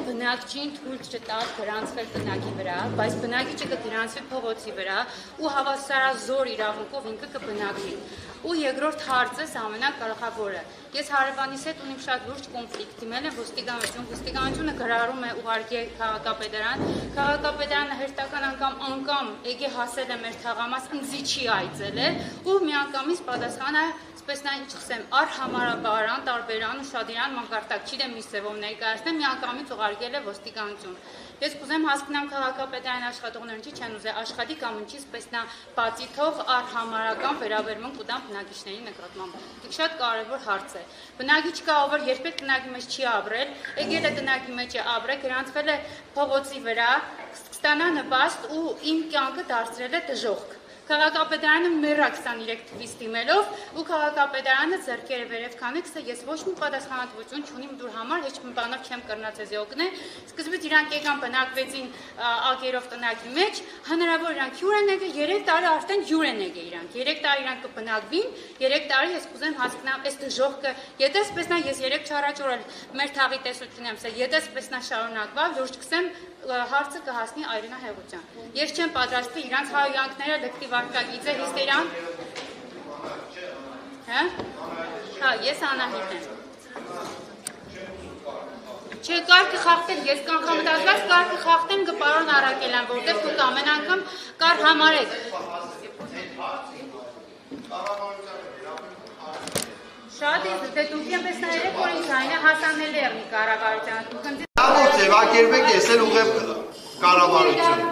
բնակչին թույլ չտալ գրանցվել բնակի վրա, բայց բնակիչը կգրանցվի փողոցի վրա ու հավասարազոր իրավունքով ինքը կբնակվի։ Ու երկրորդ հարցը ամենակարևորը։ Ես հարևանիս հետ ունիմ շատ լուրջ կոնֆլիկտ, դիմել եմ ոստիկանությունը գրառում է ուղարկի քաղաքապետարան, քաղաքապետարանը հերթական անգամ եկե հասել է մեր թաղամաս, ինձի չի այցելել ու միանգամից պատասխանը Պես նա ինչ խսեմ, արհամարաբարան, տարբերան, ուշադիրան, մանկարտակ չի դեմ իսևով ներկայացնեմ, միանգամից ուղարկել է ոստիկանություն։ Ես կուզեմ հասկնամ քաղաքապետարան աշխատողներն չի չեն ուզել աշխատի կամ ինչից պես նա բացի թող արհամարական վերաբերմունք կտան բնակիչների նկատմամբ։ Դուք շատ կարևոր հարց է։ Բնակիչ կա, ով երբեք բնակի մեջ չի ապրել, եկել է բնակի մեջ է ապրել, գրանցվել է փողոցի վրա, ստանա նպաստ ու իմ կյանքը դարձրել է դժոխք։ Քաղաքապետարանը մեռա 23 թվից դիմելով ու քաղաքապետարանը ձեռքերը վերև քանեց, ես ոչ մի պատասխանատվություն չունիմ դուր համար, հեչ մի բանով չեմ կրնած ես օգնել։ Սկզբից իրանք եկան բնակվեցին ակերով տնակի մեջ, հնարավոր իրանք հյուր են եկել, 3 տարի արդեն հյուր են եկել իրանք, 3 տարի իրանք կբնակվին, 3 տարի ես կուզեմ հասկանամ այս դժոխքը, եթե սպես նա ես 3 չառաջ օր մեր թաղի տեսությունն եմ, եթե սպես նա շարունակվա, լուրջ կսեմ հարցը կհասնի այրենահեղության։ Ես չեմ պատրաստվի իրանց հայանքները լկտի վարկագիծ է հիստերիան։ Հա, ես Անահիտ եմ։ Չէ, կարգը խախտել, ես կանխամտածված կարգը խախտեմ կպարոն Արաքելյան, որտեղ դուք ամեն անգամ կար համարեք։ Շատ ես, դե դուք եմ պես նայրեք, որ ինձ այնը հասանելի եղնի կառավարության։ Գրավոր ձևակերպեք, ես էլ ուղեմ կառավարություն,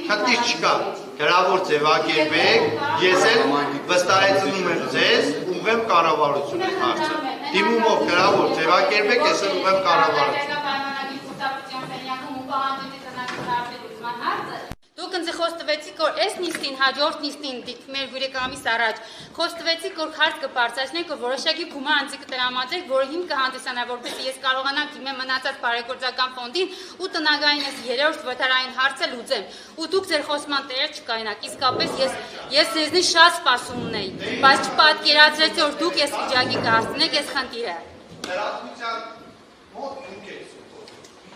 խնդիր չկա, գրավոր ձևակերպեք, ես էլ վստահեցնում եմ ձեզ, ուղեմ կառավարություն հարցը, դիմումով գրավոր ձևակերպեք, ես էլ ուղեմ կառավարություն։ Դուք ինձ խոստվեցիք, որ այս նիստին, հաջորդ նիստին, մեր գուրեկամիս առաջ, խոստվեցիք, որ հարց կբարձրացնեք, որ որոշակի գումար անձի կտրամադրեք, որը հիմք կհանդիսանա, որպեսզի ես կարողանամ դիմեմ մնացած բարեգործական ֆոնդին ու տնագային այս երրորդ վթարային հարցը լուծեմ։ Ու դուք ձեր խոսման տերը չկայնաք, իսկապես ես ձեզնից շատ սպասում ունեի, բայց չպատկերացրեցի, որ դուք այս վիճակի կհասցնեք այս խնդիրը։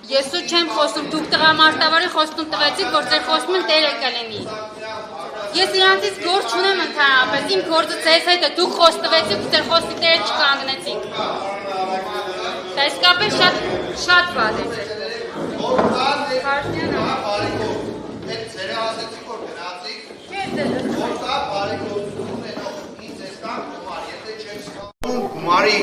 Ես ու չեմ խոսում, դուք տղամարտավարի խոստում տվեցիք, որ ձեր խոստումն տերը կլինի։ Ես իրանցից գործ չունեմ ընդհանրապես, իմ գործը ձեզ հետ է, դուք խոստվեցիք ու ձեր խոստի տերը չկանգնեցիք։ Դա իսկապես շատ վատ է։ Գումարի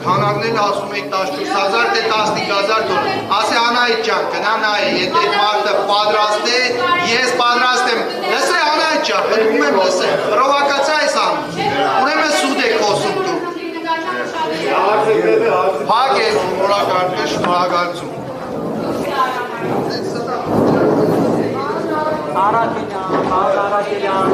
քանակներն ասում եք 14,000 թե 15,000 դոլար, ասի Անահիտ ջան, գնա նայ, եթե մարդը պատրաստ է, ես պատրաստ եմ, լսե Անահիտ ջան, խնդրում եմ լսե, պրովոկացիա ես անում, ուրեմն սուտ եք խոսում դուք, փակ եք, շնորհակալություն։ Արաքելյան,